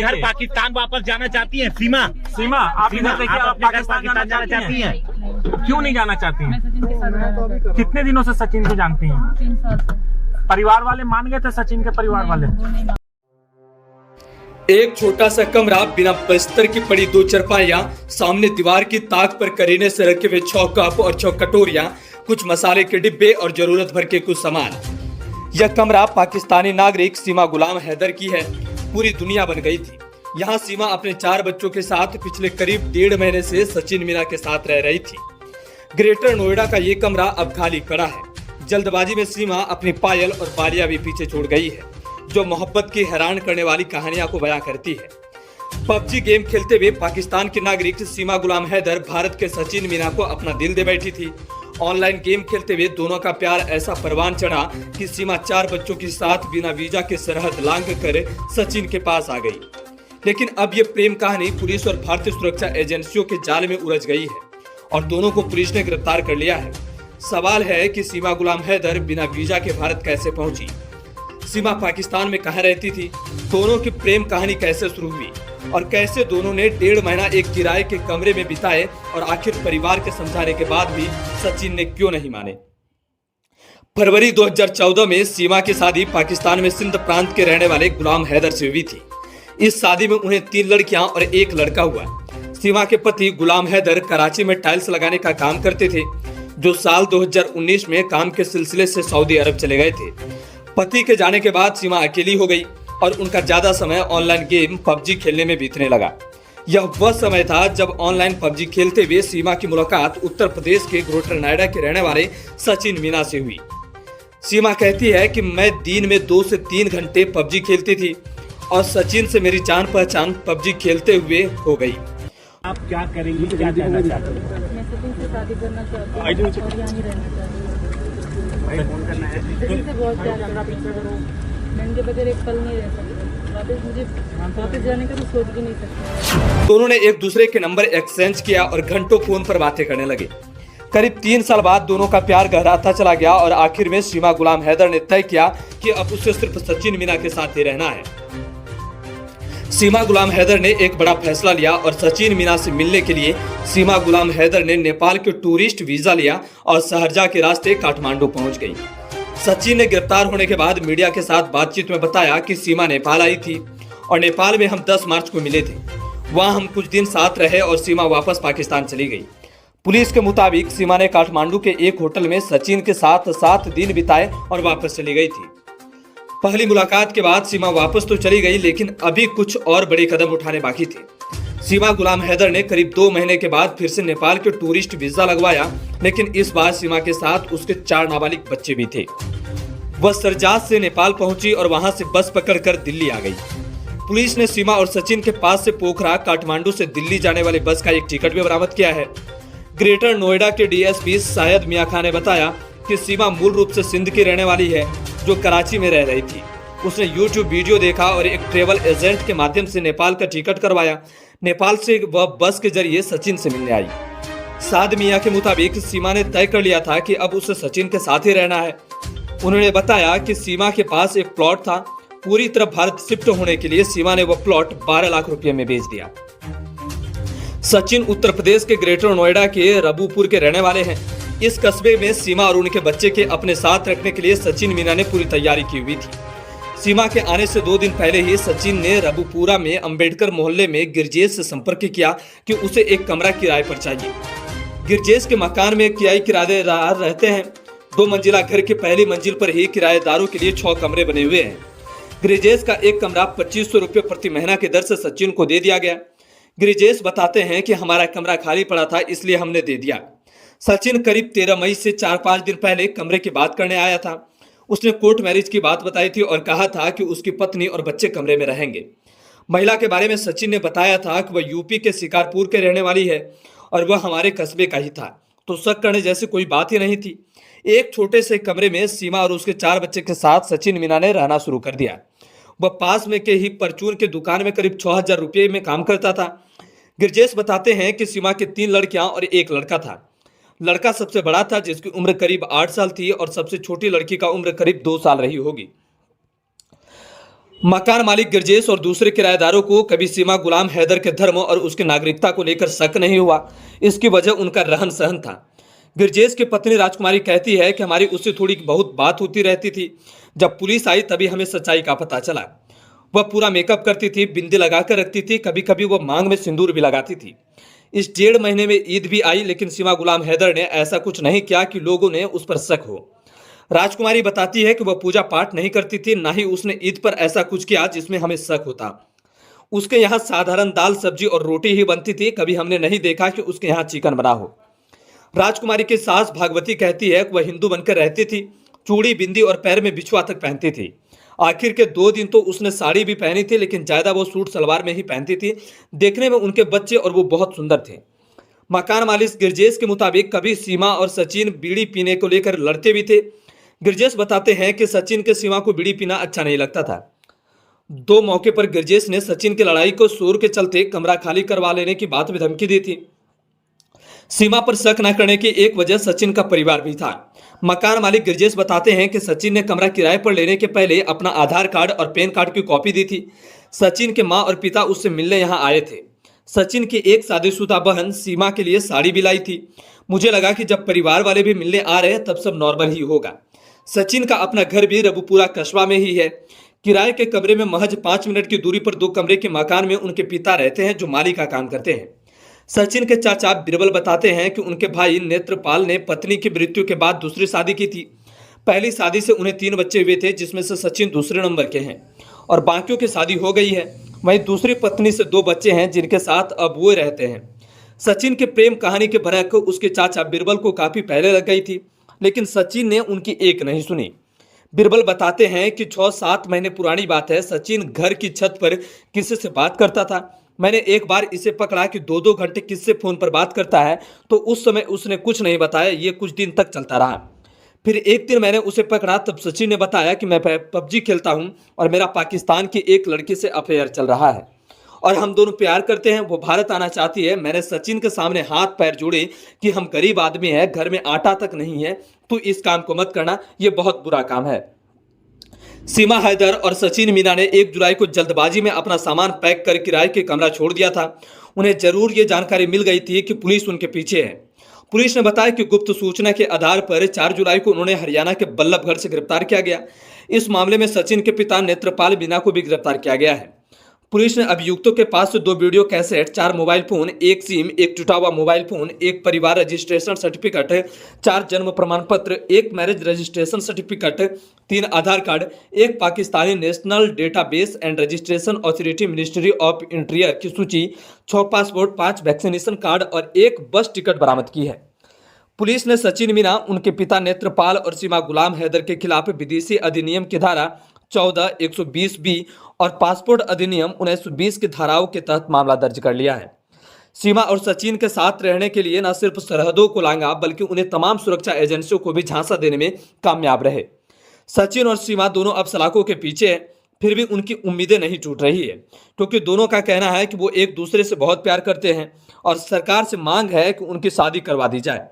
घर पाकिस्तान वापस जाना चाहती हैं? सीमा सीमा, आप इधर देखिए, आप पाकिस्तान जाना चाहती हैं? क्यों नहीं जाना चाहती हैं? कितने दिनों से सचिन को जानती हैं? 3 साल से। परिवार वाले मान गए थे, सचिन के परिवार वाले? एक छोटा सा कमरा, बिना बिस्तर की पड़ी 2 चारपाइयां, सामने दीवार की ताक पर करीने से रखे हुए 6 कप और 6 कटोरियां, कुछ मसाले के डिब्बे और जरूरत भर के कुछ सामान। यह कमरा पाकिस्तानी नागरिक सीमा गुलाम हैदर की है। पूरी दुनिया बन गई थी। यहाँ सीमा अपने 4 बच्चों के साथ पिछले करीब 1.5 महीने से सचिन मीना के साथ रह रही थी। ग्रेटर नोएडा का ये कमरा अब खाली पड़ा है। जल्दबाजी में सीमा अपनी पायल और बालियां भी पीछे छोड़ गई है, जो मोहब्बत की हैरान करने वाली कहानियां को बयां करती है। पबजी गेम खेलते हुए पाकिस्तान की नागरिक सीमा गुलाम हैदर भारत के सचिन मीना को अपना दिल दे बैठी थी। ऑनलाइन गेम खेलते हुए दोनों का प्यार ऐसा परवान चढ़ा कि सीमा 4 बच्चों के साथ बिना वीजा के सरहद लांघ कर सचिन के पास आ गई। लेकिन अब ये प्रेम कहानी पुलिस और भारतीय सुरक्षा एजेंसियों के जाल में उलझ गई है और दोनों को पुलिस ने गिरफ्तार कर लिया है। सवाल है कि सीमा गुलाम हैदर बिना वीजा के भारत कैसे पहुंची, सीमा पाकिस्तान में कहां रहती थी, दोनों की प्रेम कहानी कैसे शुरू हुई और कैसे दोनों ने 1.5 महीना एक किराए के कमरे में बिताए और आखिर परिवार के समझाने के बाद भी सचिन ने क्यों नहीं माने। फरवरी 2014 में सीमा की शादी पाकिस्तान में सिंध प्रांत के रहने वाले गुलाम हैदर से हुई थी। इस शादी में उन्हें 3 लड़कियां और 1 लड़का हुआ। सीमा के पति गुलाम हैदर कराची में टाइल्स लगाने का काम करते थे, जो साल 2019 में काम के सिलसिले से सऊदी अरब चले गए थे। पति के जाने के बाद सीमा अकेली हो गई और उनका ज्यादा समय ऑनलाइन गेम पबजी खेलने में बीतने लगा। यह वह समय था जब ऑनलाइन पबजी खेलते हुए सीमा की मुलाकात उत्तर प्रदेश के ग्रेटर नोएडा के रहने वाले सचिन मीना से हुई। सीमा कहती है कि मैं दिन में 2 से 3 घंटे पबजी खेलती थी और सचिन से मेरी जान पहचान पबजी खेलते हुए हो गई। आप क्या करेंगी, क्या कहना चाहते हैं? मैं सचिन से शादी करना चाहती हूँ और यहाँ ही रहना चाहती हूँ। सचिन से बहुत प्यार करती हूँ। मैं उनके बगैर एक पल नहीं रह सकती। वापस जाने का तो सोच भी नहीं सकती। दोनों ने एक दूसरे के नंबर एक्सचेंज किया और घंटों फोन पर बातें करने लगे। करीब 3 साल बाद दोनों का प्यार गहराता चला गया और आखिर में सीमा गुलाम हैदर ने तय किया कि अब उसे सिर्फ सचिन मीना के साथ ही रहना है। सीमा गुलाम हैदर ने एक बड़ा फैसला लिया और सचिन मीना से मिलने के लिए सीमा गुलाम हैदर ने नेपाल के टूरिस्ट वीजा लिया और शारजाह के रास्ते काठमांडू पहुंच गई। सचिन ने गिरफ्तार होने के बाद मीडिया के साथ बातचीत में बताया कि सीमा नेपाल आई थी और नेपाल में हम 10 मार्च को मिले थे। वहां हम कुछ दिन साथ रहे और सीमा वापस पाकिस्तान चली गई। पुलिस के मुताबिक सीमा ने काठमांडू के एक होटल में सचिन के साथ 7 दिन बिताए और वापस चली गई थी। पहली मुलाकात के बाद सीमा वापस तो चली गई, लेकिन अभी कुछ और बड़े कदम उठाने बाकी थे। सीमा गुलाम हैदर ने करीब 2 महीने के बाद फिर से नेपाल के टूरिस्ट वीजा लगवाया, लेकिन इस बार सीमा के साथ उसके 4 नाबालिग बच्चे भी थे। वह शारजाह से नेपाल पहुंची और वहां से बस पकड़कर दिल्ली आ गई। पुलिस ने सीमा और सचिन के पास से पोखरा काठमांडू से दिल्ली जाने वाले बस का एक टिकट भी बरामद किया है। ग्रेटर नोएडा के डीएसपी शायद मियां खान ने बताया कि सीमा मूल रूप से सिंध की रहने वाली है, जो कराची में रह रही थी। उसने यूट्यूब वीडियो देखा और एक ट्रेवल एजेंट के माध्यम से नेपाल का टिकट करवाया। नेपाल से वह बस के जरिए सचिन से मिलने आई। साद मियां के मुताबिक सीमा ने तय कर लिया था कि अब उसे सचिन के साथ ही रहना है। उन्होंने बताया कि सीमा के पास एक प्लॉट था। पूरी तरह भारत शिफ्ट होने के लिए सीमा ने वह प्लॉट 12 लाख रुपए में बेच दिया। सचिन उत्तर प्रदेश के ग्रेटर नोएडा के रबूपुर के रहने वाले हैं। इस कस्बे में सीमा और उनके बच्चे के अपने साथ रखने के लिए सचिन मीना ने पूरी तैयारी की हुई थी। सीमा के आने से 2 दिन पहले ही सचिन ने रबूपुरा में अंबेडकर मोहल्ले में गिरजेश से संपर्क किया कि उसे एक कमरा किराए पर चाहिए। गिरजेश के मकान में किराएदार रहते हैं। 2 मंजिला घर की पहली मंजिल पर ही किराएदारों के लिए 6 कमरे बने हुए हैं। गिरजेश का एक कमरा 2500 रुपये प्रति महीना की दर से सचिन को दे दिया गया। गिरजेश बताते हैं कि हमारा कमरा खाली पड़ा था, इसलिए हमने दे दिया। सचिन करीब 13 मई से 4-5 दिन पहले कमरे की बात करने आया था। उसने कोर्ट मैरिज की बात बताई थी और कहा था कि उसकी पत्नी और बच्चे कमरे में रहेंगे। महिला के बारे में सचिन ने बताया था कि वह यूपी के शिकारपुर के रहने वाली है और वह हमारे कस्बे का ही था, तो शक करने जैसी कोई बात ही नहीं थी। एक छोटे से कमरे में सीमा और उसके 4 बच्चे के साथ सचिन मीना ने रहना शुरू कर दिया। वह पास में के ही परचून की दुकान में करीब 6000 रुपये में काम करता था। गिरजेश बताते हैं कि सीमा के 3 लड़कियां और 1 लड़का था। लड़का सबसे बड़ा था, जिसकी उम्र करीब 8 साल थी और सबसे छोटी लड़की का उम्र करीब 2 साल रही होगी। मकान मालिक गिरजेश और दूसरे किराएदारों को कभी सीमा गुलाम हैदर के धर्म और उसकी नागरिकता को लेकर शक नहीं हुआ। इसकी वजह उनका रहन सहन था। गिरजेश की पत्नी राजकुमारी कहती है कि हमारी उससे थोड़ी बहुत बात होती रहती थी। जब पुलिस आई तभी हमें सच्चाई का पता चला। वह पूरा मेकअप करती थी, बिंदी लगा कर रखती थी, कभी कभी वह मांग में सिंदूर भी लगाती थी। इस 1.5 महीने में ईद भी आई, लेकिन सीमा गुलाम हैदर ने ऐसा कुछ नहीं किया कि लोगों ने उस पर शक हो। राजकुमारी बताती है कि वह पूजा पाठ नहीं करती थी, ना ही उसने ईद पर ऐसा कुछ किया जिसमें हमें शक होता। उसके यहाँ साधारण दाल सब्जी और रोटी ही बनती थी। कभी हमने नहीं देखा कि उसके यहाँ चिकन बना हो। राजकुमारी की सास भागवती कहती है कि वह हिंदू बनकर रहती थी, चूड़ी बिंदी और पैर में बिछुआ तक पहनती थी। आखिर के 2 दिन तो उसने साड़ी भी पहनी थी, लेकिन ज्यादा वो सूट सलवार में ही पहनती थी। देखने में उनके बच्चे और वो बहुत सुंदर थे। मकान मालिक गिरजेश के मुताबिक कभी सीमा और सचिन बीड़ी पीने को लेकर लड़ते भी थे। गिरजेश बताते हैं कि सचिन के सीमा को बीड़ी पीना अच्छा नहीं लगता था। 2 मौके पर गिरजेश ने सचिन की लड़ाई को शोर के चलते कमरा खाली करवा लेने की बात भी धमकी दी थी। सीमा पर शक न करने की एक वजह सचिन का परिवार भी था। मकान मालिक गिरजेश बताते हैं कि सचिन ने कमरा किराए पर लेने के पहले अपना आधार कार्ड और पैन कार्ड की कॉपी दी थी। सचिन के माँ और पिता उससे मिलने यहाँ आए थे। सचिन की एक शादीशुदा बहन सीमा के लिए साड़ी भी लाई थी। मुझे लगा कि जब परिवार वाले भी मिलने आ रहे हैं तब सब नॉर्मल ही होगा। सचिन का अपना घर भी रबुपुरा कस्बा में ही है। किराए के कमरे में महज 5 मिनट की दूरी पर 2 कमरे के मकान में उनके पिता रहते हैं, जो माली का काम करते हैं। सचिन के चाचा बिरबल बताते हैं कि उनके भाई नेत्रपाल ने पत्नी की मृत्यु के बाद दूसरी शादी की थी। पहली शादी से उन्हें 3 बच्चे हुए थे, जिसमें से सचिन दूसरे नंबर के हैं और बाकियों की शादी हो गई है। वहीं दूसरी पत्नी से 2 बच्चे हैं, जिनके साथ अब वो रहते हैं। सचिन के प्रेम कहानी के भनक उसके चाचा बिरबल को काफी पहले लग गई थी, लेकिन सचिन ने उनकी एक नहीं सुनी। बिरबल बताते हैं कि 6-7 महीने पुरानी बात है। सचिन घर की छत पर किसी से बात करता था। मैंने एक बार इसे पकड़ा कि 2-2 घंटे किससे फोन पर बात करता है, तो उस समय उसने कुछ नहीं बताया। ये कुछ दिन तक चलता रहा। फिर एक दिन मैंने उसे पकड़ा, तब सचिन ने बताया कि मैं पबजी खेलता हूं और मेरा पाकिस्तान की एक लड़की से अफेयर चल रहा है और हम दोनों प्यार करते हैं। वो भारत आना चाहती है। मैंने सचिन के सामने हाथ पैर जोड़े कि हम गरीब आदमी हैं, घर में आटा तक नहीं है, तो इस काम को मत करना, ये बहुत बुरा काम है। सीमा हैदर और सचिन मीना ने 1 जुलाई को जल्दबाजी में अपना सामान पैक कर किराए के कमरा छोड़ दिया था। उन्हें जरूर ये जानकारी मिल गई थी कि पुलिस उनके पीछे है। पुलिस ने बताया कि गुप्त सूचना के आधार पर 4 जुलाई को उन्होंने हरियाणा के बल्लभगढ़ से गिरफ्तार किया गया। इस मामले में सचिन के पिता नेत्रपाल मीना को भी गिरफ्तार किया गया है। पुलिस ने अभियुक्तों के पास से 2 video cassette, 4 mobile phone, 1 SIM, 1 टूटा हुआ मोबाइल फोन, 1 परिवार रजिस्ट्रेशन सर्टिफिकेट, 4 जन्म प्रमाण पत्र, 1 marriage registration certificate, 3 Aadhaar card, 1 Pakistani national database and registration authority ministry of interior की सूची, 6 पासपोर्ट, 5 वैक्सीनेशन कार्ड और 1 बस टिकट बरामद की है। पुलिस ने सचिन मीना, उनके पिता नेत्रपाल और सीमा गुलाम हैदर के खिलाफ विदेशी अधिनियम की धारा 14, 120B और पासपोर्ट अधिनियम 1920 की धाराओं के तहत मामला दर्ज कर लिया है। सीमा और सचिन के साथ रहने के लिए न सिर्फ सरहदों को लांघा, बल्कि उन्हें तमाम सुरक्षा एजेंसियों को भी झांसा देने में कामयाब रहे। सचिन और सीमा दोनों अब सलाखों के पीछे हैं, फिर भी उनकी उम्मीदें नहीं टूट रही है, क्योंकि दोनों का कहना है कि वो एक दूसरे से बहुत प्यार करते हैं और सरकार से मांग है कि उनकी शादी करवा दी जाए।